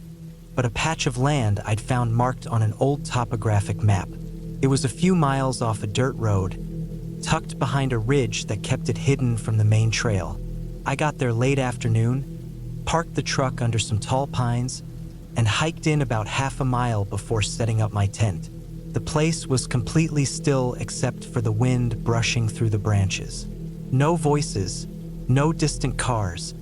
but a patch of land I'd found marked on an old topographic map. It was a few miles off a dirt road, tucked behind a ridge that kept it hidden from the main trail. I got there late afternoon, parked the truck under some tall pines, and hiked in about half a mile before setting up my tent. The place was completely still except for the wind brushing through the branches. No voices, no distant cars,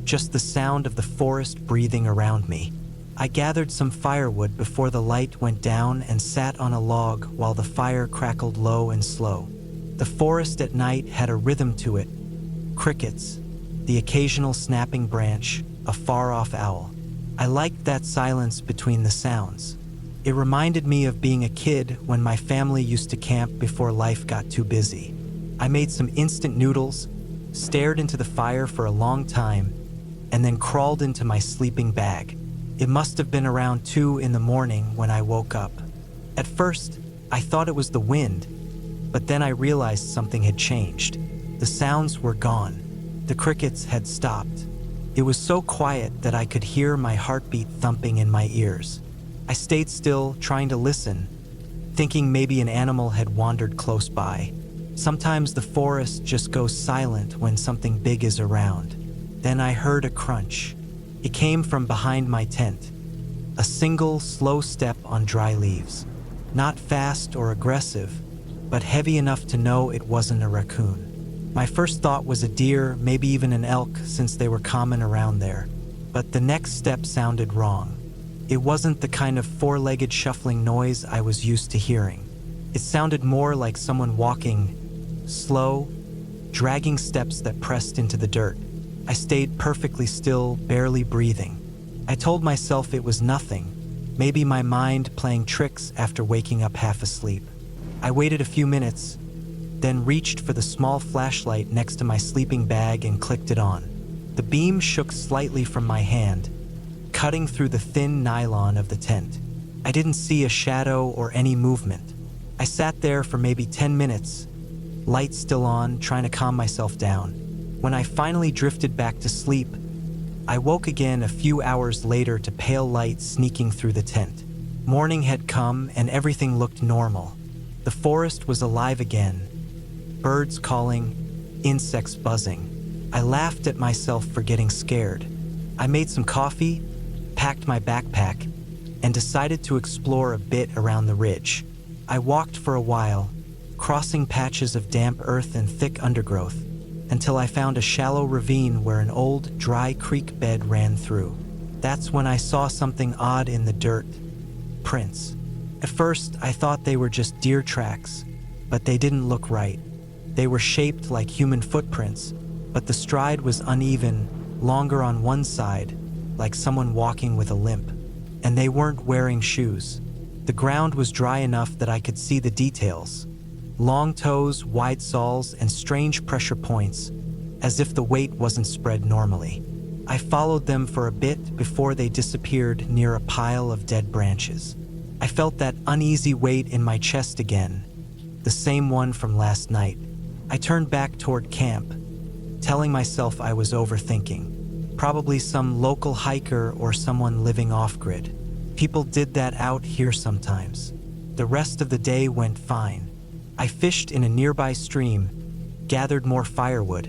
just the sound of the forest breathing around me. I gathered some firewood before the light went down and sat on a log while the fire crackled low and slow. The forest at night had a rhythm to it. Crickets, the occasional snapping branch, a far-off owl. I liked that silence between the sounds. It reminded me of being a kid when my family used to camp before life got too busy. I made some instant noodles, stared into the fire for a long time, and then crawled into my sleeping bag. It must have been around 2 in the morning when I woke up. At first, I thought it was the wind, but then I realized something had changed. The sounds were gone. The crickets had stopped. It was so quiet that I could hear my heartbeat thumping in my ears. I stayed still, trying to listen, thinking maybe an animal had wandered close by. Sometimes the forest just goes silent when something big is around. Then I heard a crunch. It came from behind my tent. A single, slow step on dry leaves. Not fast or aggressive, but heavy enough to know it wasn't a raccoon. My first thought was a deer, maybe even an elk, since they were common around there. But the next step sounded wrong. It wasn't the kind of four-legged shuffling noise I was used to hearing. It sounded more like someone walking, slow, dragging steps that pressed into the dirt. I stayed perfectly still, barely breathing. I told myself it was nothing, maybe my mind playing tricks after waking up half asleep. I waited a few minutes, then reached for the small flashlight next to my sleeping bag and clicked it on. The beam shook slightly from my hand, cutting through the thin nylon of the tent. I didn't see a shadow or any movement. I sat there for maybe 10 minutes, light still on, trying to calm myself down. When I finally drifted back to sleep, I woke again a few hours later to pale light sneaking through the tent. Morning had come and everything looked normal. The forest was alive again, birds calling, insects buzzing. I laughed at myself for getting scared. I made some coffee, packed my backpack, and decided to explore a bit around the ridge. I walked for a while, crossing patches of damp earth and thick undergrowth, until I found a shallow ravine where an old, dry creek bed ran through. That's when I saw something odd in the dirt. Prints. At first, I thought they were just deer tracks, but they didn't look right. They were shaped like human footprints, but the stride was uneven, longer on one side, like someone walking with a limp. And they weren't wearing shoes. The ground was dry enough that I could see the details. Long toes, wide soles, and strange pressure points, as if the weight wasn't spread normally. I followed them for a bit before they disappeared near a pile of dead branches. I felt that uneasy weight in my chest again, the same one from last night. I turned back toward camp, telling myself I was overthinking. Probably some local hiker or someone living off-grid. People did that out here sometimes. The rest of the day went fine. I fished in a nearby stream, gathered more firewood,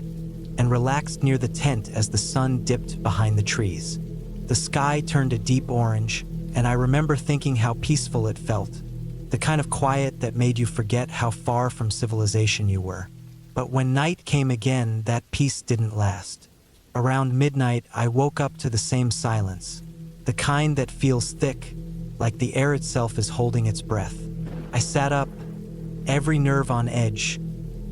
and relaxed near the tent as the sun dipped behind the trees. The sky turned a deep orange, and I remember thinking how peaceful it felt, the kind of quiet that made you forget how far from civilization you were. But when night came again, that peace didn't last. Around midnight, I woke up to the same silence, the kind that feels thick, like the air itself is holding its breath. I sat up, every nerve on edge,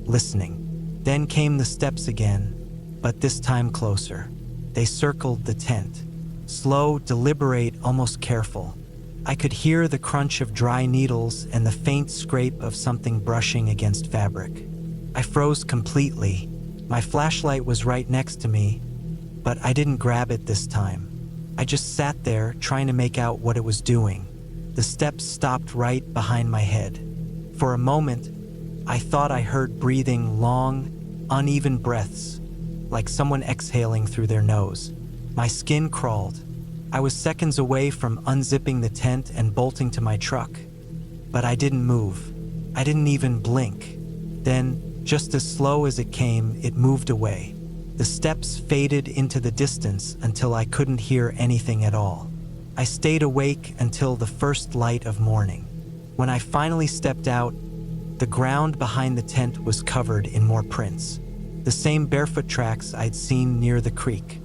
listening. Then came the steps again, but this time closer. They circled the tent. Slow, deliberate, almost careful. I could hear the crunch of dry needles and the faint scrape of something brushing against fabric. I froze completely. My flashlight was right next to me, but I didn't grab it this time. I just sat there, trying to make out what it was doing. The steps stopped right behind my head. For a moment, I thought I heard breathing, long, uneven breaths, like someone exhaling through their nose. My skin crawled. I was seconds away from unzipping the tent and bolting to my truck. But I didn't move. I didn't even blink. Then, just as slow as it came, it moved away. The steps faded into the distance until I couldn't hear anything at all. I stayed awake until the first light of morning. When I finally stepped out, the ground behind the tent was covered in more prints. The same barefoot tracks I'd seen near the creek.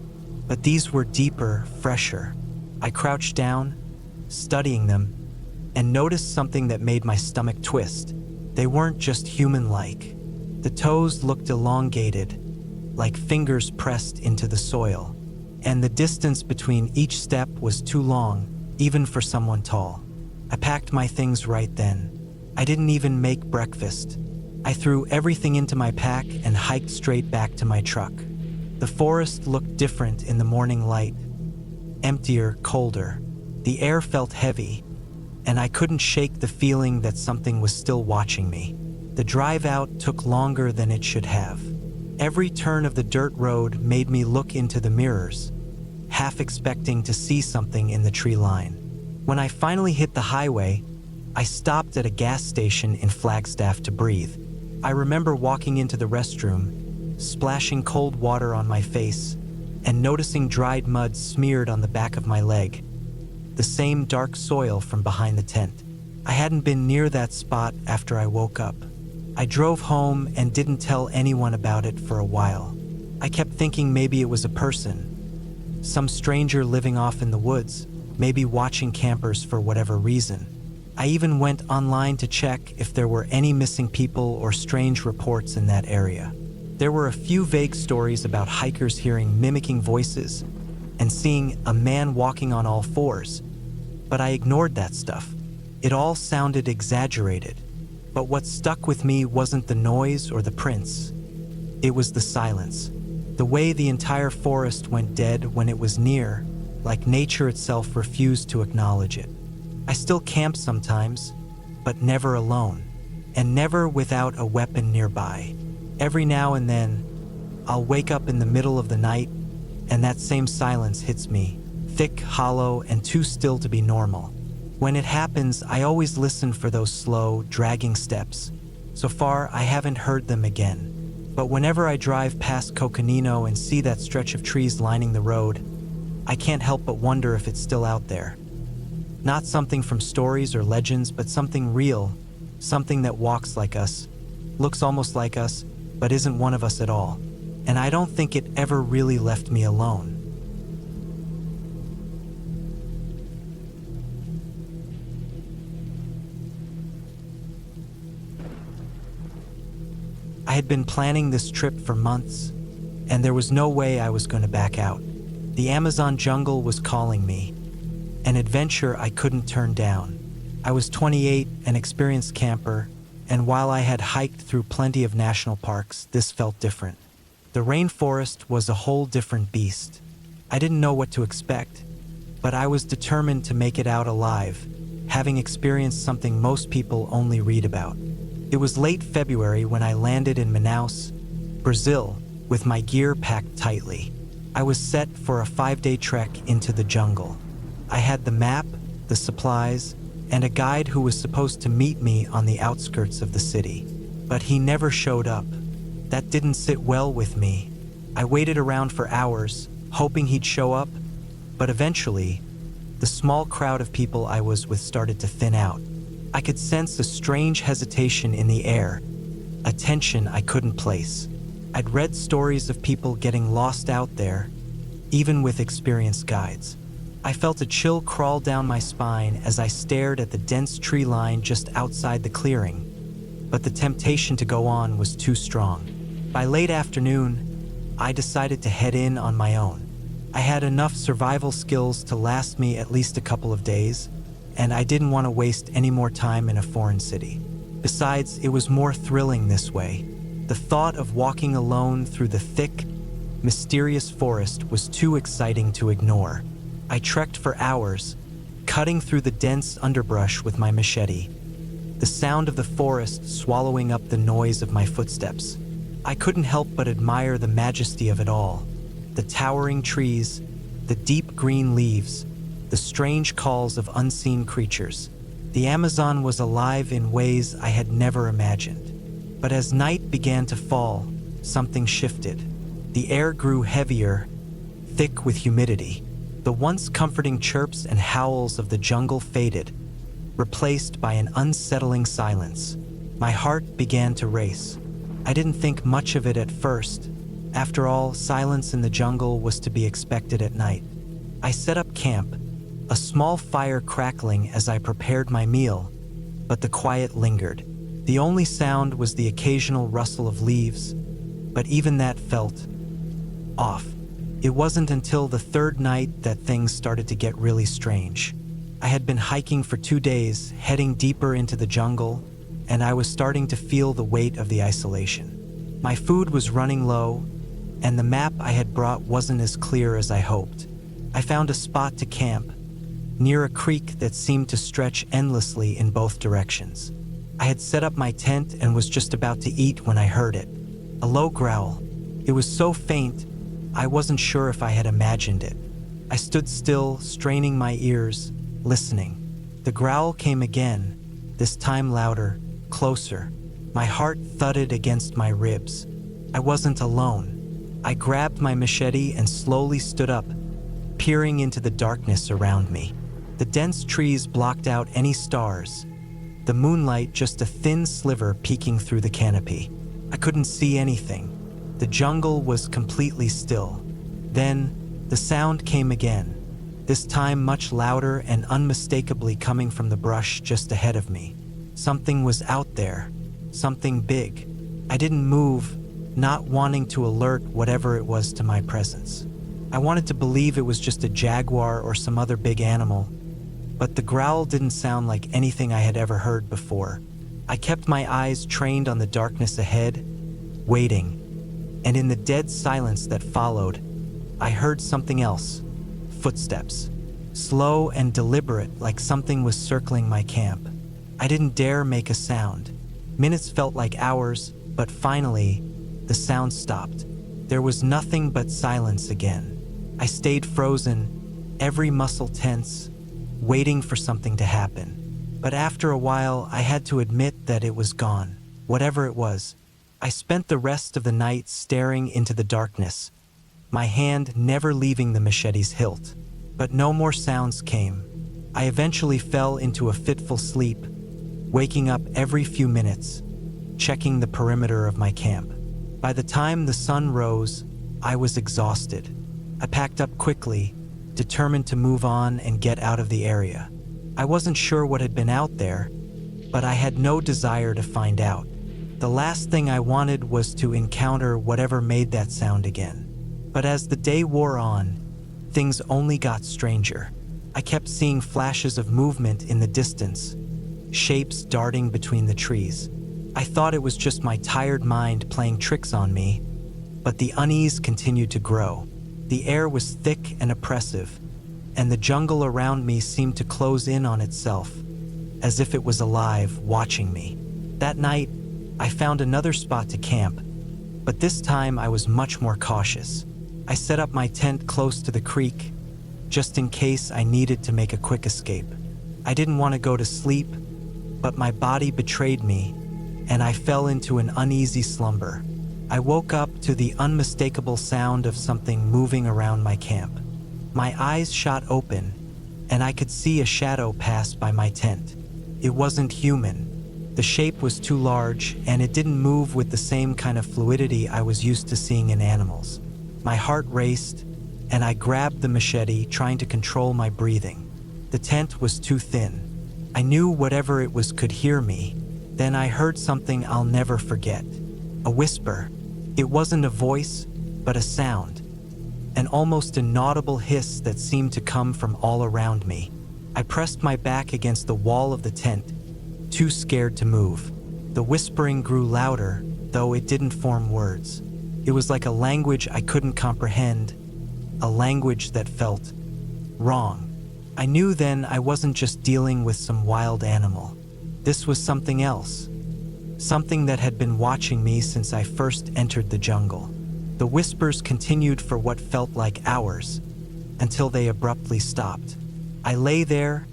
But these were deeper, fresher. I crouched down, studying them, and noticed something that made my stomach twist. They weren't just human-like. The toes looked elongated, like fingers pressed into the soil. And the distance between each step was too long, even for someone tall. I packed my things right then. I didn't even make breakfast. I threw everything into my pack and hiked straight back to my truck. The forest looked different in the morning light. Emptier, colder. The air felt heavy, and I couldn't shake the feeling that something was still watching me. The drive out took longer than it should have. Every turn of the dirt road made me look into the mirrors, half expecting to see something in the tree line. When I finally hit the highway, I stopped at a gas station in Flagstaff to breathe. I remember walking into the restroom, splashing cold water on my face, and noticing dried mud smeared on the back of my leg, the same dark soil from behind the tent. I hadn't been near that spot after I woke up. I drove home and didn't tell anyone about it for a while. I kept thinking maybe it was a person, some stranger living off in the woods, maybe watching campers for whatever reason. I even went online to check if there were any missing people or strange reports in that area. There were a few vague stories about hikers hearing mimicking voices and seeing a man walking on all fours, but I ignored that stuff. It all sounded exaggerated. But what stuck with me wasn't the noise or the prints. It was the silence. The way the entire forest went dead when it was near, like nature itself refused to acknowledge it. I still camp sometimes, but never alone, and never without a weapon nearby. Every now and then, I'll wake up in the middle of the night, and that same silence hits me, thick, hollow, and too still to be normal. When it happens, I always listen for those slow, dragging steps. So far, I haven't heard them again. But whenever I drive past Coconino and see that stretch of trees lining the road, I can't help but wonder if it's still out there. Not something from stories or legends, but something real, something that walks like us, looks almost like us, but isn't one of us at all. And I don't think it ever really left me alone. I had been planning this trip for months, and there was no way I was going to back out. The Amazon jungle was calling me, an adventure I couldn't turn down. I was 28, an experienced camper, and while I had hiked through plenty of national parks, this felt different. The rainforest was a whole different beast. I didn't know what to expect, but I was determined to make it out alive, having experienced something most people only read about. It was late February when I landed in Manaus, Brazil, with my gear packed tightly. I was set for a 5-day trek into the jungle. I had the map, the supplies, and a guide who was supposed to meet me on the outskirts of the city. But he never showed up. That didn't sit well with me. I waited around for hours, hoping he'd show up, but eventually, the small crowd of people I was with started to thin out. I could sense a strange hesitation in the air, a tension I couldn't place. I'd read stories of people getting lost out there, even with experienced guides. I felt a chill crawl down my spine as I stared at the dense tree line just outside the clearing, but the temptation to go on was too strong. By late afternoon, I decided to head in on my own. I had enough survival skills to last me at least a couple of days, and I didn't want to waste any more time in a foreign city. Besides, it was more thrilling this way. The thought of walking alone through the thick, mysterious forest was too exciting to ignore. I trekked for hours, cutting through the dense underbrush with my machete, the sound of the forest swallowing up the noise of my footsteps. I couldn't help but admire the majesty of it all. The towering trees, the deep green leaves, the strange calls of unseen creatures. The Amazon was alive in ways I had never imagined. But as night began to fall, something shifted. The air grew heavier, thick with humidity. The once comforting chirps and howls of the jungle faded, replaced by an unsettling silence. My heart began to race. I didn't think much of it at first. After all, silence in the jungle was to be expected at night. I set up camp, a small fire crackling as I prepared my meal, but the quiet lingered. The only sound was the occasional rustle of leaves, but even that felt off. It wasn't until the third night that things started to get really strange. I had been hiking for 2 days, heading deeper into the jungle, and I was starting to feel the weight of the isolation. My food was running low, and the map I had brought wasn't as clear as I hoped. I found a spot to camp, near a creek that seemed to stretch endlessly in both directions. I had set up my tent and was just about to eat when I heard it. A low growl. It was so faint, I wasn't sure if I had imagined it. I stood still, straining my ears, listening. The growl came again, this time louder, closer. My heart thudded against my ribs. I wasn't alone. I grabbed my machete and slowly stood up, peering into the darkness around me. The dense trees blocked out any stars, the moonlight just a thin sliver peeking through the canopy. I couldn't see anything. The jungle was completely still. Then, the sound came again, this time much louder and unmistakably coming from the brush just ahead of me. Something was out there, something big. I didn't move, not wanting to alert whatever it was to my presence. I wanted to believe it was just a jaguar or some other big animal, but the growl didn't sound like anything I had ever heard before. I kept my eyes trained on the darkness ahead, waiting, and in the dead silence that followed, I heard something else. Footsteps. Slow and deliberate, like something was circling my camp. I didn't dare make a sound. Minutes felt like hours, but finally, the sound stopped. There was nothing but silence again. I stayed frozen, every muscle tense, waiting for something to happen. But after a while, I had to admit that it was gone, whatever it was. I spent the rest of the night staring into the darkness, my hand never leaving the machete's hilt. But no more sounds came. I eventually fell into a fitful sleep, waking up every few minutes, checking the perimeter of my camp. By the time the sun rose, I was exhausted. I packed up quickly, determined to move on and get out of the area. I wasn't sure what had been out there, but I had no desire to find out. The last thing I wanted was to encounter whatever made that sound again. But as the day wore on, things only got stranger. I kept seeing flashes of movement in the distance, shapes darting between the trees. I thought it was just my tired mind playing tricks on me, but the unease continued to grow. The air was thick and oppressive, and the jungle around me seemed to close in on itself, as if it was alive, watching me. That night, I found another spot to camp, but this time I was much more cautious. I set up my tent close to the creek, just in case I needed to make a quick escape. I didn't want to go to sleep, but my body betrayed me, and I fell into an uneasy slumber. I woke up to the unmistakable sound of something moving around my camp. My eyes shot open, and I could see a shadow pass by my tent. It wasn't human. The shape was too large, and it didn't move with the same kind of fluidity I was used to seeing in animals. My heart raced, and I grabbed the machete, trying to control my breathing. The tent was too thin. I knew whatever it was could hear me. Then I heard something I'll never forget. A whisper. It wasn't a voice, but a sound. An almost inaudible hiss that seemed to come from all around me. I pressed my back against the wall of the tent, too scared to move. The whispering grew louder, though it didn't form words. It was like a language I couldn't comprehend, a language that felt wrong. I knew then I wasn't just dealing with some wild animal. This was something else, something that had been watching me since I first entered the jungle. The whispers continued for what felt like hours, until they abruptly stopped. I lay there,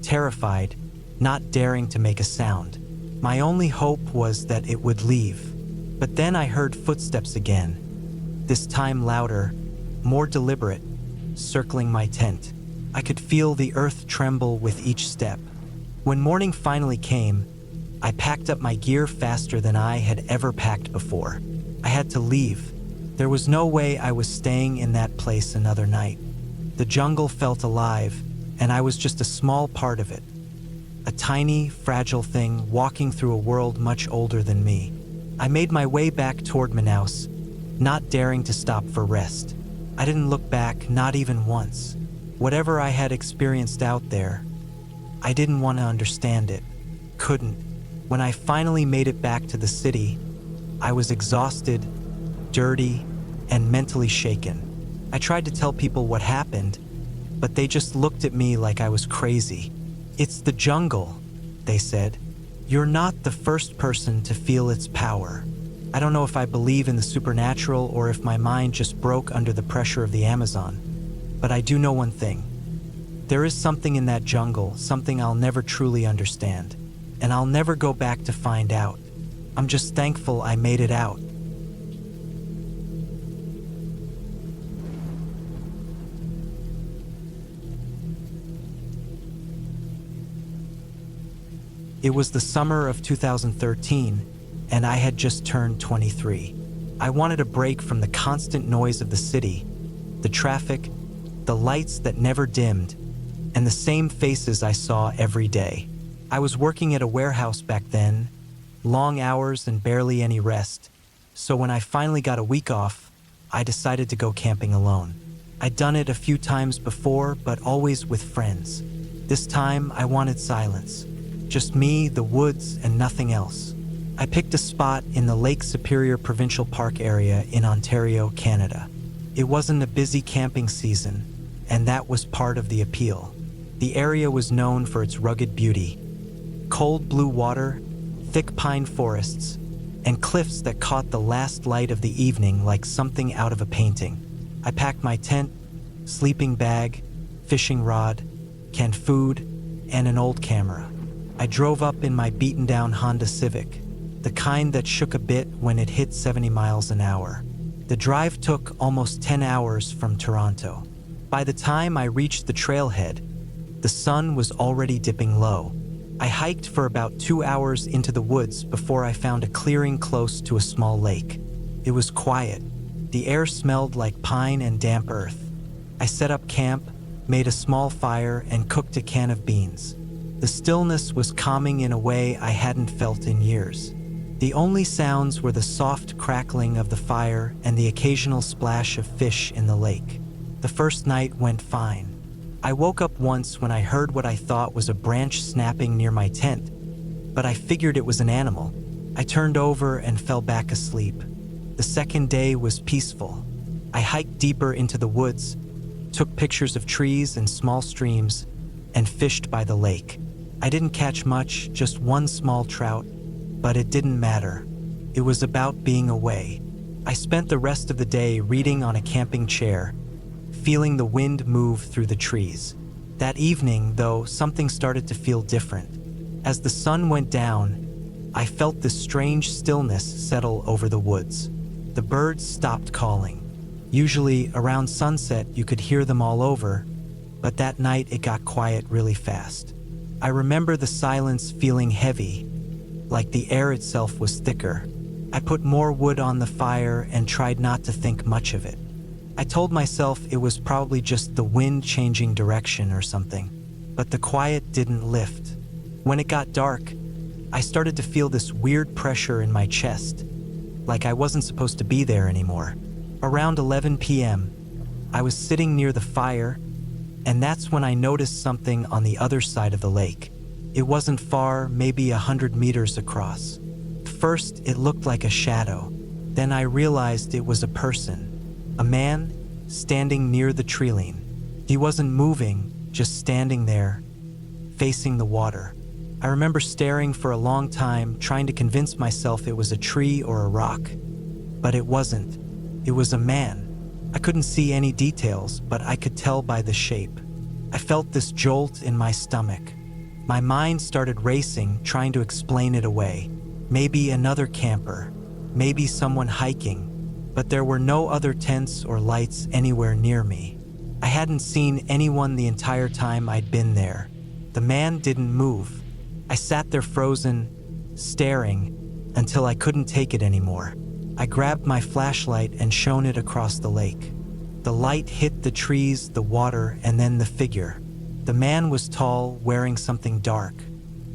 terrified, not daring to make a sound. My only hope was that it would leave. But then I heard footsteps again, this time louder, more deliberate, circling my tent. I could feel the earth tremble with each step. When morning finally came, I packed up my gear faster than I had ever packed before. I had to leave. There was no way I was staying in that place another night. The jungle felt alive, and I was just a small part of it. A tiny, fragile thing walking through a world much older than me. I made my way back toward Manaus, not daring to stop for rest. I didn't look back, not even once. Whatever I had experienced out there, I didn't want to understand it. Couldn't. When I finally made it back to the city, I was exhausted, dirty, and mentally shaken. I tried to tell people what happened, but they just looked at me like I was crazy. "It's the jungle," they said. "You're not the first person to feel its power." I don't know if I believe in the supernatural or if my mind just broke under the pressure of the Amazon, but I do know one thing. There is something in that jungle, something I'll never truly understand, and I'll never go back to find out. I'm just thankful I made it out. It was the summer of 2013, and I had just turned 23. I wanted a break from the constant noise of the city, the traffic, the lights that never dimmed, and the same faces I saw every day. I was working at a warehouse back then, long hours and barely any rest, so when I finally got a week off, I decided to go camping alone. I'd done it a few times before, but always with friends. This time, I wanted silence. Just me, the woods, and nothing else. I picked a spot in the Lake Superior Provincial Park area in Ontario, Canada. It wasn't a busy camping season, and that was part of the appeal. The area was known for its rugged beauty: cold blue water, thick pine forests, and cliffs that caught the last light of the evening like something out of a painting. I packed my tent, sleeping bag, fishing rod, canned food, and an old camera. I drove up in my beaten-down Honda Civic, the kind that shook a bit when it hit 70 miles an hour. The drive took almost 10 hours from Toronto. By the time I reached the trailhead, the sun was already dipping low. I hiked for about 2 hours into the woods before I found a clearing close to a small lake. It was quiet. The air smelled like pine and damp earth. I set up camp, made a small fire, and cooked a can of beans. The stillness was calming in a way I hadn't felt in years. The only sounds were the soft crackling of the fire and the occasional splash of fish in the lake. The first night went fine. I woke up once when I heard what I thought was a branch snapping near my tent, but I figured it was an animal. I turned over and fell back asleep. The second day was peaceful. I hiked deeper into the woods, took pictures of trees and small streams, and fished by the lake. I didn't catch much, just one small trout, but it didn't matter. It was about being away. I spent the rest of the day reading on a camping chair, feeling the wind move through the trees. That evening, though, something started to feel different. As the sun went down, I felt this strange stillness settle over the woods. The birds stopped calling. Usually, around sunset, you could hear them all over, but that night it got quiet really fast. I remember the silence feeling heavy, like the air itself was thicker. I put more wood on the fire and tried not to think much of it. I told myself it was probably just the wind changing direction or something, but the quiet didn't lift. When it got dark, I started to feel this weird pressure in my chest, like I wasn't supposed to be there anymore. Around 11 p.m., I was sitting near the fire, and that's when I noticed something on the other side of the lake. It wasn't far, maybe 100 meters across. First, it looked like a shadow. Then I realized it was a person, a man standing near the treeline. He wasn't moving, just standing there, facing the water. I remember staring for a long time, trying to convince myself it was a tree or a rock. But it wasn't. It was a man. I couldn't see any details, but I could tell by the shape. I felt this jolt in my stomach. My mind started racing, trying to explain it away. Maybe another camper, maybe someone hiking, but there were no other tents or lights anywhere near me. I hadn't seen anyone the entire time I'd been there. The man didn't move. I sat there frozen, staring, until I couldn't take it anymore. I grabbed my flashlight and shone it across the lake. The light hit the trees, the water, and then the figure. The man was tall, wearing something dark.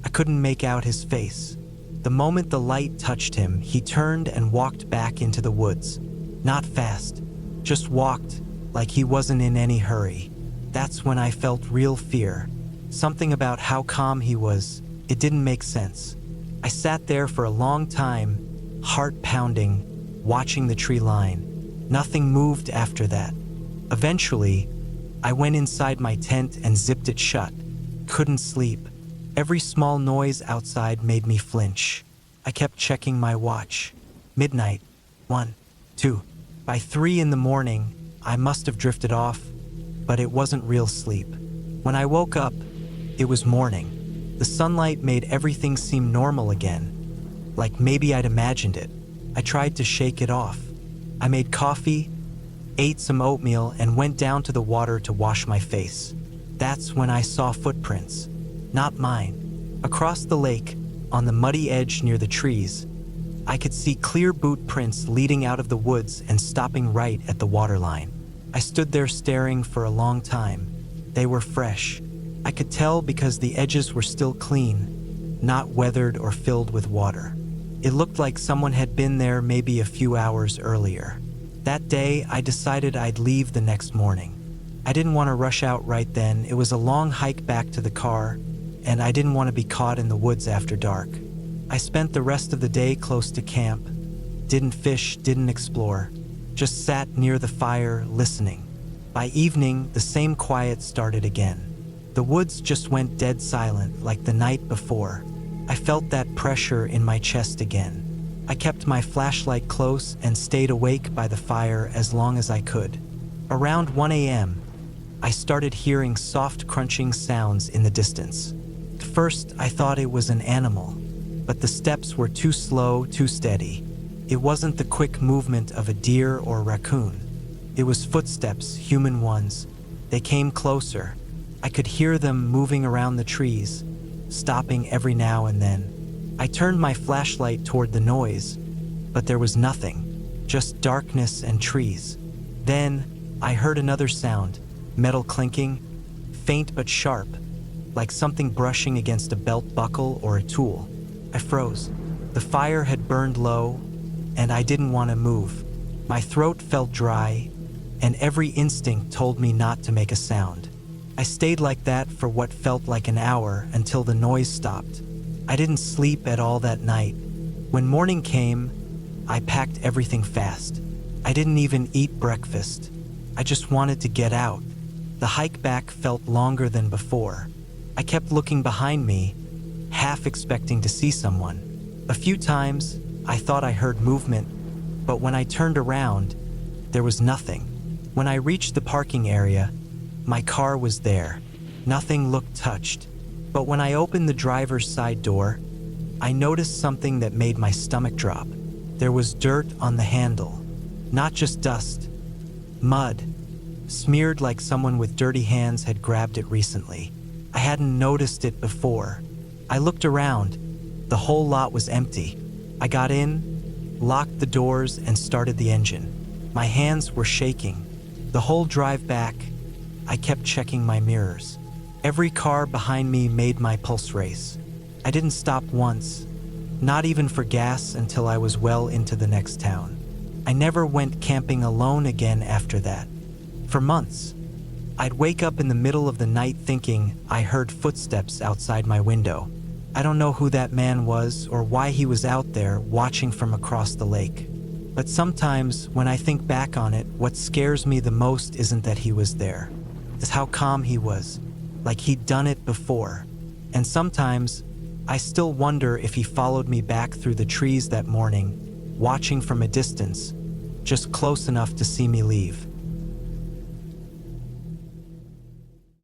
I couldn't make out his face. The moment the light touched him, he turned and walked back into the woods. Not fast, just walked, like he wasn't in any hurry. That's when I felt real fear. Something about how calm he was, it didn't make sense. I sat there for a long time, heart pounding, watching the tree line. Nothing moved after that. Eventually, I went inside my tent and zipped it shut. Couldn't sleep. Every small noise outside made me flinch. I kept checking my watch. Midnight. 1, 2. By 3 in the morning, I must have drifted off, but it wasn't real sleep. When I woke up, it was morning. The sunlight made everything seem normal again, like maybe I'd imagined it. I tried to shake it off. I made coffee, ate some oatmeal, and went down to the water to wash my face. That's when I saw footprints. Not mine. Across the lake, on the muddy edge near the trees, I could see clear boot prints leading out of the woods and stopping right at the waterline. I stood there staring for a long time. They were fresh. I could tell because the edges were still clean, not weathered or filled with water. It looked like someone had been there maybe a few hours earlier. That day, I decided I'd leave the next morning. I didn't want to rush out right then. It was a long hike back to the car, and I didn't want to be caught in the woods after dark. I spent the rest of the day close to camp, didn't fish, didn't explore, just sat near the fire listening. By evening, the same quiet started again. The woods just went dead silent like the night before. I felt that pressure in my chest again. I kept my flashlight close and stayed awake by the fire as long as I could. Around 1 a.m., I started hearing soft crunching sounds in the distance. At first, I thought it was an animal, but the steps were too slow, too steady. It wasn't the quick movement of a deer or raccoon. It was footsteps, human ones. They came closer. I could hear them moving around the trees, stopping every now and then. I turned my flashlight toward the noise, but there was nothing, just darkness and trees. Then I heard another sound, metal clinking, faint but sharp, like something brushing against a belt buckle or a tool. I froze. The fire had burned low, and I didn't want to move. My throat felt dry, and every instinct told me not to make a sound. I stayed like that for what felt like an hour until the noise stopped. I didn't sleep at all that night. When morning came, I packed everything fast. I didn't even eat breakfast. I just wanted to get out. The hike back felt longer than before. I kept looking behind me, half expecting to see someone. A few times, I thought I heard movement, but when I turned around, there was nothing. When I reached the parking area, my car was there. Nothing looked touched. But when I opened the driver's side door, I noticed something that made my stomach drop. There was dirt on the handle. Not just dust, mud, smeared like someone with dirty hands had grabbed it recently. I hadn't noticed it before. I looked around. The whole lot was empty. I got in, locked the doors, and started the engine. My hands were shaking. The whole drive back, I kept checking my mirrors. Every car behind me made my pulse race. I didn't stop once, not even for gas, until I was well into the next town. I never went camping alone again after that. For months, I'd wake up in the middle of the night thinking I heard footsteps outside my window. I don't know who that man was or why he was out there watching from across the lake. But sometimes when I think back on it, what scares me the most isn't that he was there. It's how calm he was, like he'd done it before. And sometimes I still wonder if he followed me back through the trees that morning, watching from a distance, just close enough to see me leave.